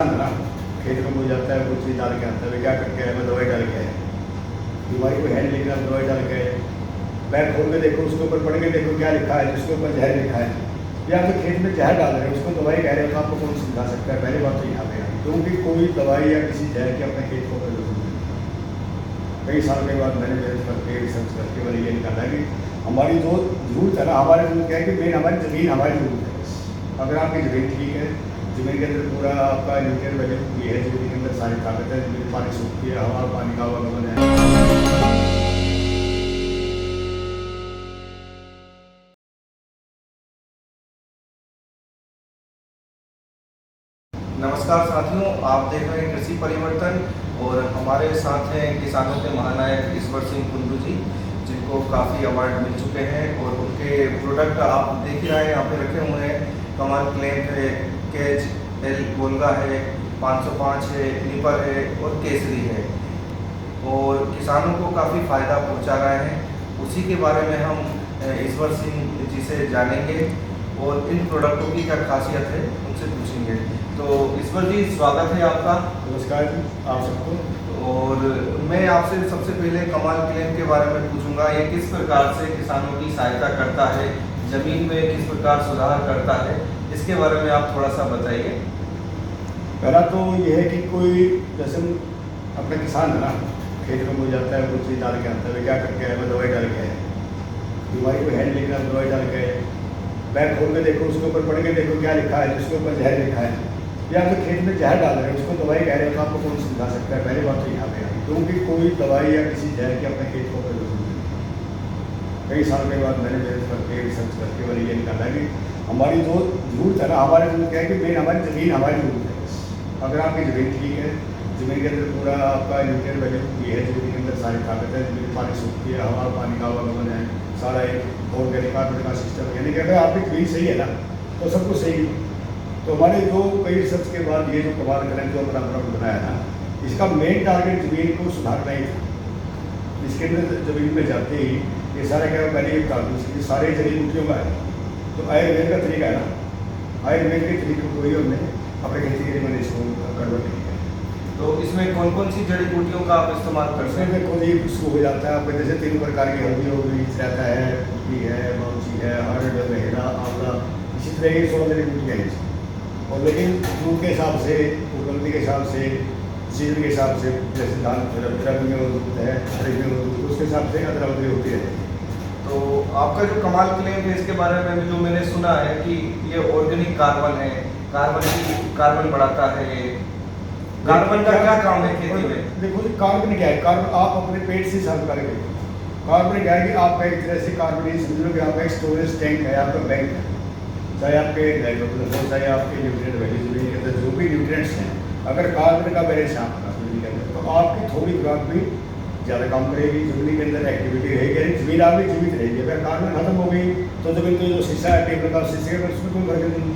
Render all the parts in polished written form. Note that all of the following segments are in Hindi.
किसान है ना, खेत में कोई जाता है, कोई चीज़ डाल के आता है, क्या करके आया, मैं दवाई डाल के आया, बीमारी को है नहीं, लेकिन आप दवाई डाल के आए, बैग खोल के देखो, उसके ऊपर पढ़ के देखो क्या लिखा है, जिसके ऊपर जहर लिखा है, या तो खेत में जहर डाल रहे हैं, उसको दवाई कह रहे हो, तो आपको कौन समझा सकता है? पहली बात तो यहाँ पे है, क्योंकि कोई दवाई या किसी जहर की अपने खेत को जरूरत नहीं। कई साल के बाद मैंने मेहनत करके रिसर्च करके मैंने ये निकाला कि हमारी जो जरूरत है ना, हमारी जरूरत क्या है कि मेन हमारी ज़मीन हमारी जरूरत है। अगर आपकी ज़मीन ठीक है, ज़मीन के अंदर पूरा आपका न्यूट्रिएंट वैल्यू ये है, ज़मीन के अंदर सारी ताकत है, ज़मीन पानी सूखती है, हवा पानी का आवागमन है। नमस्कार साथियों, आप देख रहे हैं कृषि परिवर्तन और हमारे साथ हैं किसानों के महानायक ईश्वर सिंह कुंडू जी, जिनको काफ़ी अवार्ड मिल चुके हैं और उनके प्रोडक्ट आप देख ही रहे हैं यहाँ पे रखे हुए हैं। कमाल क्लेम है, कैच एल गोलगा है, 505 है, निपर है और केसरी है और किसानों को काफ़ी फ़ायदा पहुँचा रहे हैं। उसी के बारे में हम ईश्वर सिंह जी से जानेंगे और इन प्रोडक्टों की क्या खासियत है उनसे पूछेंगे। तो ईश्वर जी, स्वागत है आपका। नमस्कार जी आप सबको। और मैं आपसे सबसे पहले कमाल क्लेम के बारे में पूछूंगा, ये किस प्रकार से किसानों की सहायता करता है, जमीन में किस प्रकार सुधार करता है, इसके बारे में आप थोड़ा सा बताइए। पहला तो ये है कि कोई जैसे अपना किसान है ना, खेत में कोई जाता है, कोई चीज़ डाल के आता है, क्या करके आया, मैं दवाई डाल के आया, बीमारी को है नहीं, लेकिन आप दवाई डाल के आए, बैग खोल के देखो, उसके ऊपर पढ़ के देखो क्या लिखा है, जिसके ऊपर जहर लिखा है, या तो खेत में जहर डाल रहे हैं, उसको दवाई कह रहे हो, तो आपको कौन समझा सकता है? पहली बात तो यहाँ पे है, क्योंकि कोई दवाई या किसी जहर की अपने खेत को जरूरत नहीं। कई साल के बाद मैंने मेहनत करके रिसर्च करके मैंने ये निकाला कि हमारी जो जरूरत है ना, हमारी जरूरत क्या है कि मेन हमारी ज़मीन हमारी जरूरत है। अगर आपकी ज़मीन ठीक है, ज़मीन के अंदर पूरा आपका न्यूट्रिएंट वैल्यू ये है, ज़मीन के अंदर सारी ताकत है, ज़मीन पानी सूखती है, हवा पानी का आवागमन है, सारा एक ऑर्गेनिक कार्बन का सिस्टम, यानी कि अगर आपकी ज़मीन सही है ना तो सब कुछ सही है। तो हमारे जो कई रिसर्च के बाद ये जो कमाल करें जो अपना प्रोडक्ट बनाया ना, इसका मेन टारगेट ज़मीन को सुधारना ही था। इसके अंदर ज़मीन में जाते ही ये सारा क्या पहले ये बता दूँ, इसकी सारे जड़ी बूटियों का है, तो आयुर्वेद का तरीका है ना, आयुर्वेद के तरीके को ही हमने अपने खेती के लिए मैंने इसको कन्वर्ट किया है। तो इसमें कौन कौन सी जड़ी बूटियों का आप इस्तेमाल करते हैं? देखो जी, इसको हो जाता है आपके जैसे 3 प्रकार की हल्दी हो गई, रहता है, कुटी है, मौची है, हर्ड, मेहरा, आंवला, इसी तरह की 16 जड़ी बूटियाँ हैं। और लेकिन दूध के हिसाब से, उपलब्धि के हिसाब से, सीजन के हिसाब से, जैसे धान रबी में मौजूद है, खरीफ में मौजूद, उसके हिसाब से अदला बदली होती है। तो आपका जो कमाल क्लेम है, इसके बारे में जो मैंने सुना है कि ये ऑर्गेनिक कार्बन है, कार्बन बढ़ाता है। कार्बन का क्या काम है खेती में? देखो जी, कार्बन क्या है? कार्बन आप अपने पेट से सर्व करेंगे। कार्बन क्या है कि आपका एक तरह से कार्बन ये समझ लो कि आपका एक स्टोरेज टैंक है, आपका बैंक है, चाहे आपके नाइट्रोजन हो, चाहे आपके न्यूट्रिएंट वैल्यू ज़मीन के अंदर जो भी न्यूट्रिएंट्स हैं, अगर कार्बन का बैलेंस आपका ज़मीन के अंदर, तो आपकी थोड़ी खुराक भी ज़्यादा काम करेगी, ज़मीन के अंदर एक्टिविटी रहेगी, ज़मीन आपकी जीवित रहेगी। अगर कार्बन खत्म हो गई तो ज़मीन तो जो शीशा है, टेबल का शीशे का, उसमें कोई फर्क नहीं।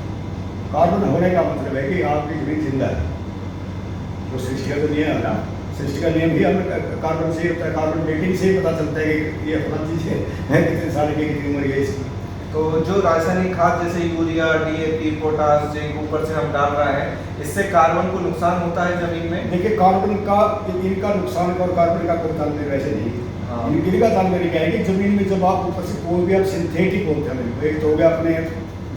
कार्बन होने का मतलब है कि आपकी ज़मीन जिंदा है। तो सृष्टि का तो नियम है ना, सृष्टि का नियम भी हमें कार्बन से होता है, कार्बन डेटिंग से ही पता चलता है कि ये अपना चीज़ है, कितने साल की, कितनी उम्र है इसकी। तो जो रासायनिक खाद जैसे यूरिया, डीएपी, पोटाश, जिंक ऊपर से हम डाल रहे हैं, इससे कार्बन को नुकसान होता है जमीन में? देखिए, कार्बन का इनका नुकसान और कार्बन का कोई तालमेल वैसे नहीं। हाँ। इनका तालमेल क्या है कि जमीन में जब आप ऊपर से कोई भी आप सिंथेटिक बोलते हैं, एक तो हो गया अपने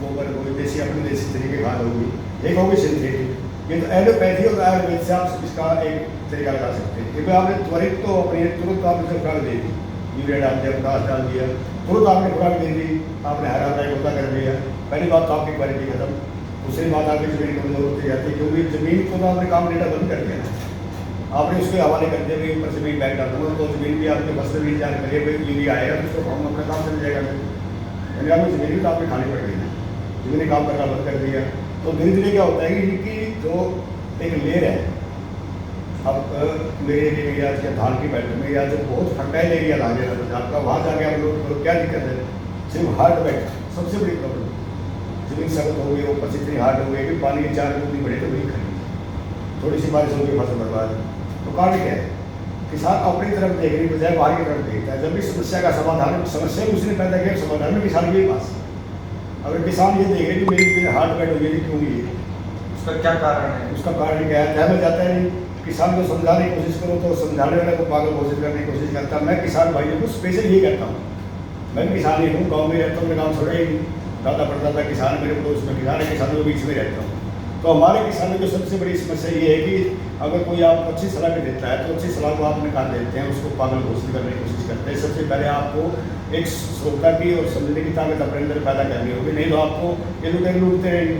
गोबर हो, जैसे अपने देसी तरीके खाद होगी, एक होगी सिंथेटिक। ये तो एलोपैथी और आयुर्वेद से आप इसका एक तरीका लगा सकते हैं, क्योंकि आपने त्वरित तो अपने तुरंत आपने खुराक दे दी, यूरिया डाल दिया, पोटाश डाल दिया, तुरंत आपने खुराक दे दी, आपने हरा भरा होता कर दिया। पहली बात तो आपकी क्वालिटी खत्म, दूसरी बात आपकी जमीन कमजोर होती जाती है, क्योंकि जमीन को तो आपने काम लेना बंद कर दिया ना, आपने उसके हवाले कर दिया कि ऊपर जमीन बैग डाल दूँगा, तो जमीन भी आपके फसल भी इंतजार करिए, भाई यूरिया आएगा तो उसको हम अपना काम चल जाएगा। यानी आपकी जमीन भी तो आपने खानी पड़ गई ना, जमीन ने काम करना बंद कर दिया। तो धीरे धीरे क्या होता है कि इनकी जो एक लेयर है, अब मेरे एरिया या धान की बेल्ट में या जो बहुत फर्टाइल एरिया ला गया पंजाब का, वहाँ जाके आप लोग क्या दिक्कत है? सिर्फ हार्ड बेल्ट सबसे बड़ी प्रॉब्लम, जमीन सख्त हो गई, ऊपर से इतनी हार्ड हो गई कि पानी की 4 बूंद बढ़े तो वही खड़ी, थोड़ी सी बारिश हो गई फसल बर्बाद। तो कारण क्या है? किसान अपनी तरफ देखने की बजाय बाहर की तरफ देखता है। जब भी समस्या का समाधान, समस्या भी उसने पैदा किया, समाधान में किसान के पास। अगर किसान ये देख रहे कि मेरी हार्ड बेल्ट हो गई, क्यों नहीं है, उसका क्या कारण है? उसका कारण क्या है, तय में जाता है नहीं। किसान को समझाने की कोशिश करो तो समझाने वाले को पागल घोषित करने की कोशिश करता है। मैं किसान भाइयों को स्पेशल ये कहता हूँ, मैं भी किसान ही हूँ, गाँव में रहता हूँ, मेरा गाँव छोड़ा ही नहीं, दादा परदादा किसान है, मेरे पड़ोस में किसान है, किसानों के बीच में रहता हूँ। तो हमारे किसानों की सबसे बड़ी समस्या ये है कि अगर कोई आपको अच्छी सलाह भी देता है तो अच्छी सलाह को आप निकाल देते हैं, उसको पागल घोषित करने की कोशिश करते हैं। सबसे पहले आपको एक श्रोता की और समझने की ताकत अपने अंदर पैदा करनी होगी, नहीं तो आपको ये लोग लूटते रहेंगे।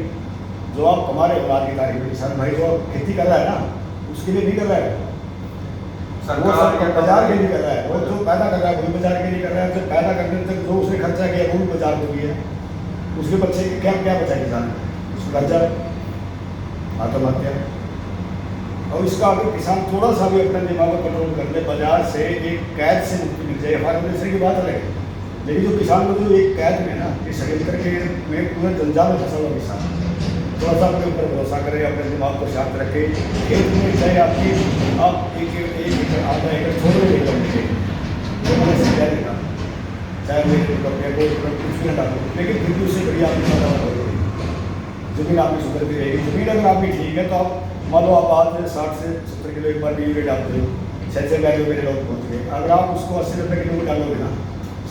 जो आप हमारे औलाद की तारीफ में किसान भाई जो खेती कर रहा है ना, उसके लिए नहीं कर रहा है, वो सब बाजार के लिए कर रहा है। वो जो पैदा कर रहा है वो भी बाजार के लिए कर रहा है। जो पैदा करने तक जो उसने खर्चा किया वो भी बाजार को दिया। उसके बच्चे क्या क्या बचा किसान, उसका कर्जा, आत्महत्या। और इसका अगर किसान थोड़ा सा भी अपने दिमाग को कंट्रोल कर ले, बाजार से एक कैद से मुक्ति मिल जाए, हमारे की बात अलग है। लेकिन जो किसान को जो एक कैद में ना कि षड्यंत्र के में पूरे जंजाल में फंसा हुआ किसान, थोड़ा सा अपने ऊपर भरोसा करे, अपने दिमाग को शांत रखे। खेत में चाहे आपकी आप एक एकड़ आधा एकड़ छोड़ रहे हैं, वो मैंने समझा देगा, चाहे मेरे कुछ भी डालो, लेकिन फिर भी उससे बढ़िया आपकी पैदावार हो जाएगी, जमीन आपकी सुधरती रहेगी। जमीन अगर आपकी ठीक है तो आप मान लो आप आज 60 से 70 किलो एक बार भी यूरिया डालते हो, 6 वैल्यू मेरे लोग पहुँच गए। अगर आप उसको 80 रुपये किलो में डालोगे ना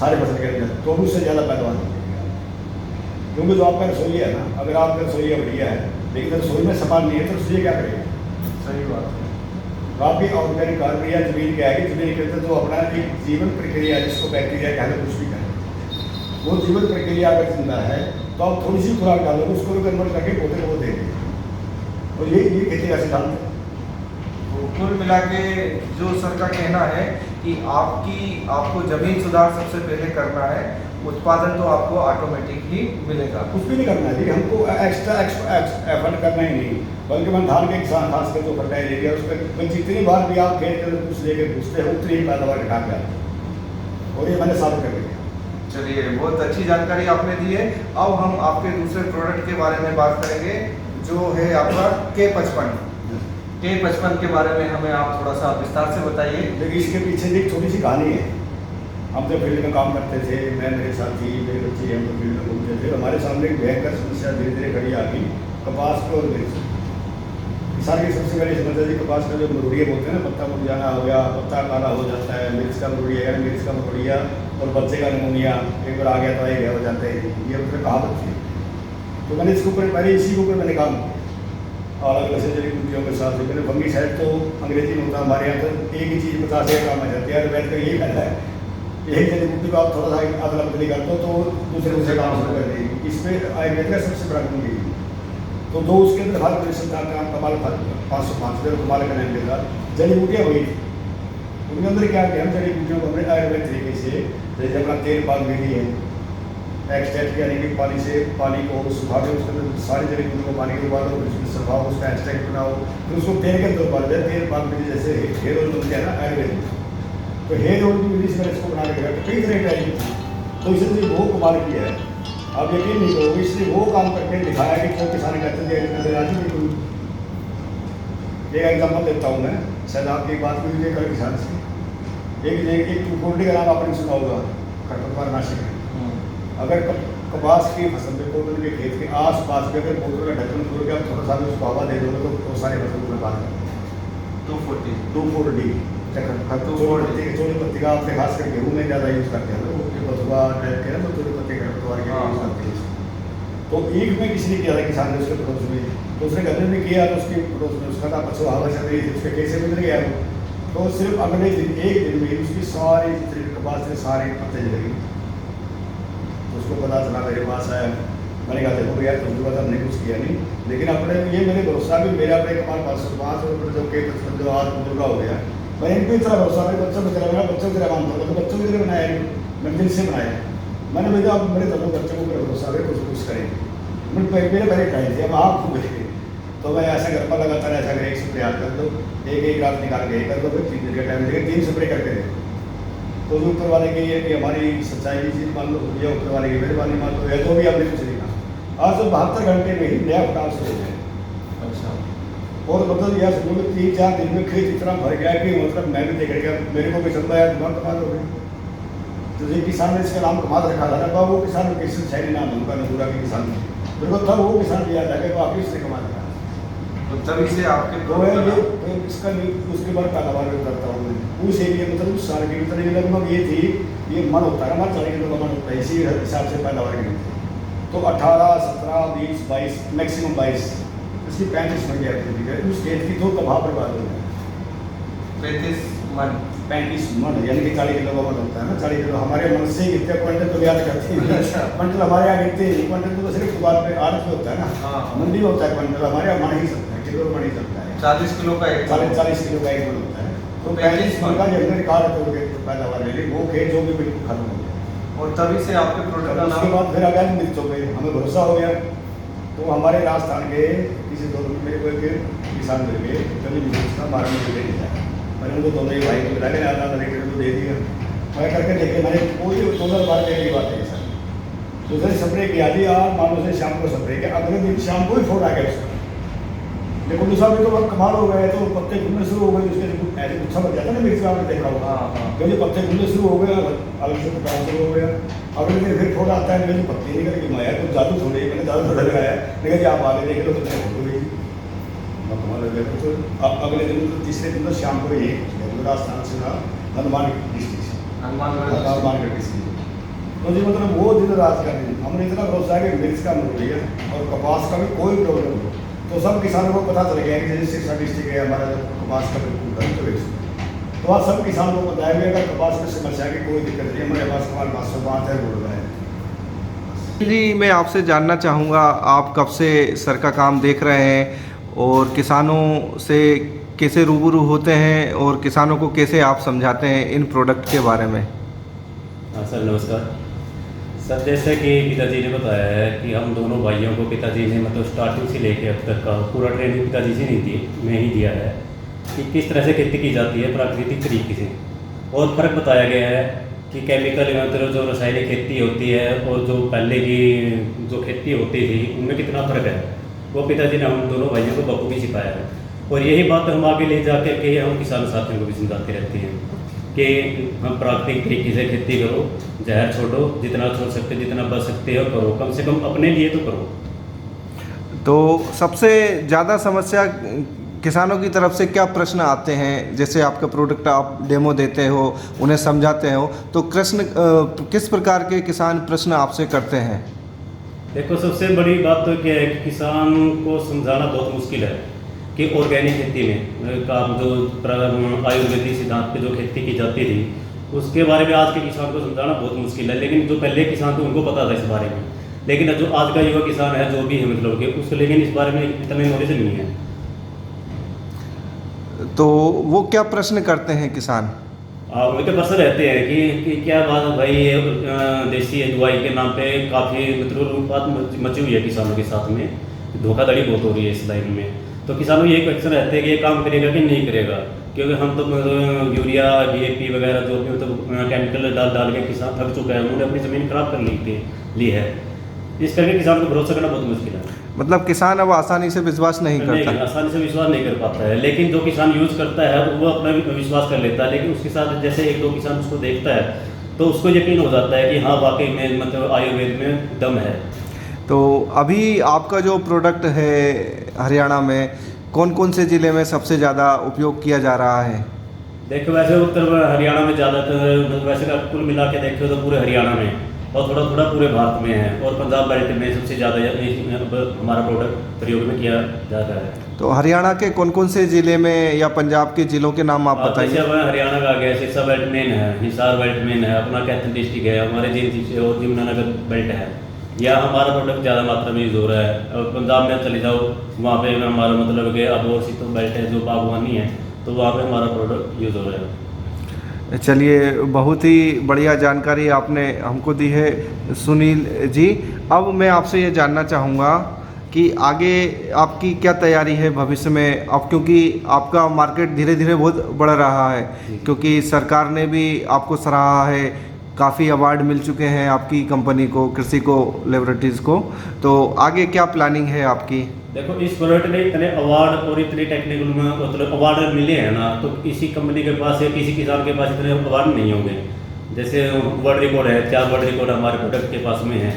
सारे फसल के अंदर, तो भी उससे ज़्यादा पैदावार होगी। क्योंकि जो आपका रसोई है ना, अगर आपका रसोई बढ़िया है लेकिन रसोई में सामान नहीं है तो रसोई क्या करेगा? सही बात है। तो आपकी ऑर्गेनिक कार्बनिया जमीन क्या है कि जमीन के अंदर जो अपना एक जीवन प्रक्रिया जिसको बैक्टीरिया कहते कुछ भी कहें, वो जीवन प्रक्रिया अगर जिंदा है तो आप थोड़ी सी खुराक डालोगे, उसको भी कन्वर्ट करके पौधे को देंगे। और ये खेती का सिद्धांत है। तो कुल मिला के जो सर का कहना है कि आपको जमीन सुधार सबसे पहले करना है, उत्पादन तो आपको ऑटोमेटिक ही मिलेगा। कुछ भी नहीं करना है, हमको एक्स्ट्रा एफर्ट करना ही नहीं। बल्कि मैं धान के किसान खासकर जो फर्टाइल एरिया उस पर जितनी बार भी आप खेत के अंदर कुछ लेके घुसते हैं उतनी ही पैदावार घटा के आते हैं, और ये मैंने साबित कर दिया। चलिए, बहुत अच्छी जानकारी आपने दी है। अब हम आपके दूसरे प्रोडक्ट के बारे में बात करेंगे, जो है आपका K55। K55 के बारे में हमें आप थोड़ा सा विस्तार से बताइए। लेकिन इसके पीछे एक छोटी सी कहानी है। हम जब फील्ड में काम करते थे, मैं मेरे साथी मेरे बच्चे हम लोग फील्ड में घूमते थे, हमारे सामने एक भयंकर समस्या धीरे धीरे खड़ी आ गई, कपास को और मिर्च। किसान की सबसे बड़ी समस्या थी कपास का जो मरोड़िया बोलते हैं ना, पत्ता मुरझाना हो गया, पत्ता काला हो जाता है। मिर्च का मरोड़िया और बच्चे का निमोनिया एक बार आ गया तो ये हो जाता है, ये उसमें कहावत थी। तो मैंने इसके ऊपर पहले इसी के ऊपर मैंने काम किया, अलग अलग से जड़ी बूटियों के साथ। मैंने फंगी साइड तो अंग्रेजी में होता है, हमारे यहाँ तो एक ही चीज़ 50 का काम आ जाती है। वैद का यही कहता है, यही जड़ी बूटी को आप थोड़ा सा अदला बदली कर दो तो दूसरे काम शुरू कर देगी। इसमें आयुर्वेद का सबसे बड़ा गुण यही। तो दो उसके अंदर हर परिश्रम का काम कमाल 505 कमाल का नाम लेगा, जड़ी बूटियाँ वही थी। उनके अंदर क्या किया, हम जड़ी बूटियों को हमने आयुर्वेद तरीके से, जैसे अपना तेल पाक विधि है, एक्सट्रैक्ट यानी कि पानी को सुखा के उसके अंदर सारी जड़ी बूटियों को पानी के उबालो, फिर उसमें सुखाओ, उसका एक्सट्रैक्ट बनाओ, फिर उसको तेल के अंदर उबाल दिया। तेल पाक विधि जैसे हेयर ऑयल बनता है ना आयुर्वेद, तो हेयर ऑयल की विधि से मैंने इसको बना के रखा। तो कई तरह की ट्राई की, तो इसलिए वो कमाल किया है, आप यकीन नहीं करोगे। इसलिए वो काम करके दिखाया कि जो किसान कहते थे आज भी कोई। एक एग्जाम्पल देता हूँ मैं, शायद आपकी एक बात हुई कल किसान से। एक टूकोल्डी का नाम आपने सुना होगा, खरपतवार नाशक है। अगर कपास की फसल में कोटन के खेत के आस पास में अगर बोतल का ढक्कन खोल के आप थोड़ा सा भी उसको हवा दे दोगे तो बहुत सारी फसल को बर्बाद कर देंगे। 2,4-D छोटी पत्ती का आपने खास कर गेहूँ में ज़्यादा यूज़ करते हैं, बथुआ टाइप के तो छोटी पत्ती खरपतवार के यूज़ करते हैं। तो एक में किसी ने किया था किसान ने उसके पड़ोस में, तो उसने गन्ने में किया तो उसके पड़ोस में उसका था पछुआ हवा चल रही थी, उसके कैसे गुजर गया वो। तो सिर्फ अगले दिन एक दिन में उसकी सारी कपास से सारे पत्ते जल गए। उसको पता चला, मेरे पास आया, मैंने कहा देखो भैया तुमके पास हमने कुछ किया नहीं, लेकिन अपने ये मेरे भरोसा भी मेरे अपने कमाल 505 रुपये जो K55 जो आज बुजुर्गा हो गया, मैंने इनको इतना भरोसा मेरे बच्चों की तरह बनाया, बच्चों की तरह मानता था, तो बच्चों की तरह बनाया नहीं, मैंने दिल से बनाया। मैंने भेजा अब मेरे दोनों बच्चों को भरोसा है कुछ करेंगे। मेरे पहले टाइम थे, अब आप खूब देखे तो मैं ऐसा घर पर लगातार ऐसा करें, 1 स्प्रे याद कर दो, एक रात निकाल के कर दो, फिर 3 दिन का टाइम देकर 3 स्प्रे करके दे। तो जो ऊपर वाले की ये कि हमारी सच्चाई की चीज़ मान लो, या ऊपर वाले की मेहरबानी मान लो, या तो भी आपने कुछ नहीं कहा। आज तो 72 घंटे में ही नया फटाव शुरू हो गया। अच्छा, और मतलब यह समझो कि 3-4 दिन में खेत इतना भर गया कि मतलब मैं भी देख गया, मेरे को भी समझा यार दिमाग कमाल हो गई। तो जो किसान ने इसका नाम कमाल रखा था ना, वो किसान किसी शहरी नाम उनका नजूरा के किसान, मेरे को तब वो किसान याद आ गया, तो आप इससे कमाल रखा। तो तभी से आपके तो है ये इसका उसके बाद पैदावार भी करता हूँ मैं उस एरिया मतलब उस साल की तरह लगभग ये थी, ये मन होता है हमारा 40 किलो का मन होता है, इसी हिसाब से पैदावार की थी। तो 18, 17, 20, 22 मैक्सिमम 22 इसकी 35 मन की आती है उस खेत की तो तबाह बर्बाद हो गया। 35 मन 35 मन यानी कि 40 किलो का मन होता है ना, 40 किलो हमारे मन से कितने क्विंटल तो याद करते हैं, क्विंटल हमारे यहाँ गिनते हैं, क्विंटल तो सिर्फ दुकान पे आड़त में होता है ना, हाँ। मंडी में होता है क्विंटल, हमारे यहाँ मन ही सकता है, किलो मन ही सकता है, 40 किलो का एक 40 किलो का एक मन होता है। तो 35 मन का जब रिकॉर्ड है तो पैदावार ले ली वो खेत जो भी बिल्कुल खत्म हो गया। और तभी से आपके प्रोडक्ट का उसके नाम बाद फिर आ गया मिर्च हो गई, हमें भरोसा हो गया। तो हमारे राजस्थान के किसी दो मेरे को एक किसान मिल गए, कभी मिर्च का 12 मिनट दे दिया, मैंने उनको दोनों ही भाई को मिला के आधा लीटर को दे दिया, मैं करके देखे मैंने कोई 14 बार की बात है सर। तो सर स्प्रे किया दिया, मानो से शाम को स्प्रे किया, अगले दिन शाम को ही फोड़ आ गया उसका, लेकिन दूसरा भी तो बहुत कमाल हो गए, तो पत्ते खुलने शुरू हो गए, उसके ऐसे गुच्छा बन जाता है ना मिर्च का, आपने देखा होगा, क्योंकि पत्ते खुलने शुरू हो गए, अलग से पकाना शुरू हो गया। अगले दिन फिर थोड़ा आता है, लेकिन पत्ते निकल के माया कुछ जादू थोड़े, मैंने जादू थोड़ा लगाया, लेकिन आप आगे देख लो तो मैं हो गई कमाल हो गया। तो अगले दिन तो तीसरे दिन तो शाम को ही राजस्थान से था हनुमान डिस्ट्रिक्ट से, हनुमानगढ़ डिस्ट्रिक्ट। तो जी मतलब वो दिन रात का दिन हमने इतना भरोसा है कि मिर्च का मिल रही है और कपास का भी कोई प्रॉब्लम नहीं, तो सब किसानों को पता चल गया कि जैसे सिरसा डिस्ट्रिक्ट है हमारा कपास का बिल्कुल बंद हो गया। तो आज सब किसानों को बताया गया अगर कपास में समस्या की कोई दिक्कत नहीं, हमारे पास कमाल 505 है बोल रहा है। जी मैं आपसे जानना चाहूँगा, आप कब से सर का काम देख रहे हैं और किसानों से कैसे रूबरू होते हैं और किसानों को कैसे आप समझाते हैं इन प्रोडक्ट के बारे में? हाँ सर नमस्कार सर, जैसे कि पिताजी ने बताया है कि हम दोनों भाइयों को पिताजी ने मतलब स्टार्टिंग से लेकर अब तक का पूरा ट्रेनिंग पिताजी से नहीं दी, मैं ही दिया है कि किस तरह से खेती की जाती है प्राकृतिक तरीके से, और फ़र्क बताया गया है कि केमिकल मतलब जो रासायनिक खेती होती है और जो पहले की जो खेती होती थी उनमें कितना फ़र्क है, वो पिताजी ने हम दोनों भाइयों को बखूबी सिखाया है। और यही बात हम आगे ले जाकर के हम किसान साथियों को भी समझाते रहते हैं कि हम प्राकृतिक तरीके से खेती करो, जहर छोड़ो, जितना छोड़ सकते जितना बच सकते हो करो, कम से कम अपने लिए तो करो। तो सबसे ज़्यादा समस्या किसानों की तरफ से क्या प्रश्न आते हैं? जैसे आपका प्रोडक्ट आप डेमो देते हो, उन्हें समझाते हो, तो किस प्रकार के किसान प्रश्न आपसे करते हैं? देखो सबसे बड़ी बात तो क्या है कि किसान को समझाना बहुत मुश्किल है कि ऑर्गेनिक खेती में का जो आयुर्वेदिक सिद्धांत पे जो खेती की जाती थी उसके बारे में आज के किसान को समझाना बहुत मुश्किल है, लेकिन जो पहले किसान थे उनको पता था इस बारे में, लेकिन जो आज का युवा किसान है जो भी है मतलब कि उसको लेकिन इस बारे में इतना नॉलेज नहीं है। तो वो क्या प्रश्न करते हैं किसान? उनके प्रश्न रहते हैं कि क्या बात भाई ये देसी दवाई के नाम पे काफ़ी मतलब लूटपाट मची हुई है किसानों के साथ में, धोखाधड़ी बहुत हो रही है इस लाइन में। तो किसानों ये क्वेश्चन रहते हैं कि ये काम करेगा कि नहीं करेगा, क्योंकि हम तो यूरिया DAP वगैरह जो भी मतलब केमिकल डाल के किसान थक चुका है, उन्होंने अपनी ज़मीन खराब कर ली है, इस करके किसान को भरोसा करना बहुत मुश्किल है। मतलब किसान अब आसानी से विश्वास नहीं करता? आसानी से विश्वास नहीं कर पाता है, लेकिन जो किसान यूज़ करता है तो वो अपना विश्वास कर लेता है, लेकिन उसके साथ जैसे एक दो किसान उसको देखता है तो उसको यकीन हो जाता है कि हाँ वाकई में मतलब आयुर्वेद में दम है। तो अभी आपका जो प्रोडक्ट है हरियाणा में कौन कौन से ज़िले में सबसे ज़्यादा उपयोग किया जा रहा है? देखो वैसे उत्तर हरियाणा में ज़्यादातर, वैसे का कुल मिला के देखो तो पूरे हरियाणा में और थोड़ा थोड़ा पूरे भारत में है, और पंजाब बेल्ट में सबसे ज़्यादा हमारा प्रोडक्ट प्रयोग में किया जा रहा है। तो हरियाणा के कौन कौन से ज़िले में या पंजाब के ज़िलों के नाम आप बताइए? जैसे हरियाणा का आ गया सिरसा बेल्ट मेन है, हिसार बेल्ट मेन है, अपना कैथल डिस्ट्रिक्ट है, हमारे जींद और यमुनानगर बेल्ट है, या हमारा प्रोडक्ट ज़्यादा मात्रा में यूज़ हो रहा है। और पंजाब में चले जाओ वहाँ पे हमारा मतलब कि अबोर सीतो बेल्ट है जो बागवानी है, तो वहाँ पे हमारा प्रोडक्ट यूज़ हो रहा है। चलिए बहुत ही बढ़िया जानकारी आपने हमको दी है सुनील जी। अब मैं आपसे ये जानना चाहूँगा कि आगे आपकी क्या तैयारी है भविष्य में? अब क्योंकि आपका मार्केट धीरे धीरे बहुत बढ़ रहा है, क्योंकि सरकार ने भी आपको सराहा है, काफ़ी अवार्ड मिल चुके हैं आपकी कंपनी को, कृषि को लेबोरेटरीज़ को, तो आगे क्या प्लानिंग है आपकी? देखो इस प्रोडक्ट ने इतने अवार्ड और इतने टेक्निकल में मतलब अवार्ड मिले हैं ना, तो किसी कंपनी के पास या किसी किसान के पास इतने अवार्ड नहीं होंगे। जैसे वर्ल्ड रिकॉर्ड है, 4 वर्ल्ड रिकॉर्ड हमारे प्रोडक्ट के पास में है,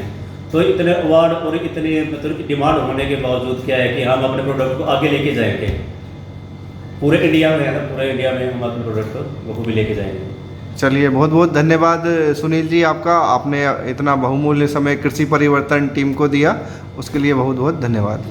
तो इतने अवार्ड और इतने मतलब डिमांड होने के बावजूद क्या है कि हम अपने प्रोडक्ट को आगे लेके जाएंगे, पूरे इंडिया में है ना, पूरे इंडिया में हम अपने प्रोडक्ट को भी लेके जाएंगे। चलिए, बहुत बहुत धन्यवाद सुनील जी आपका, आपने इतना बहुमूल्य समय कृषि परिवर्तन टीम को दिया, उसके लिए बहुत बहुत धन्यवाद।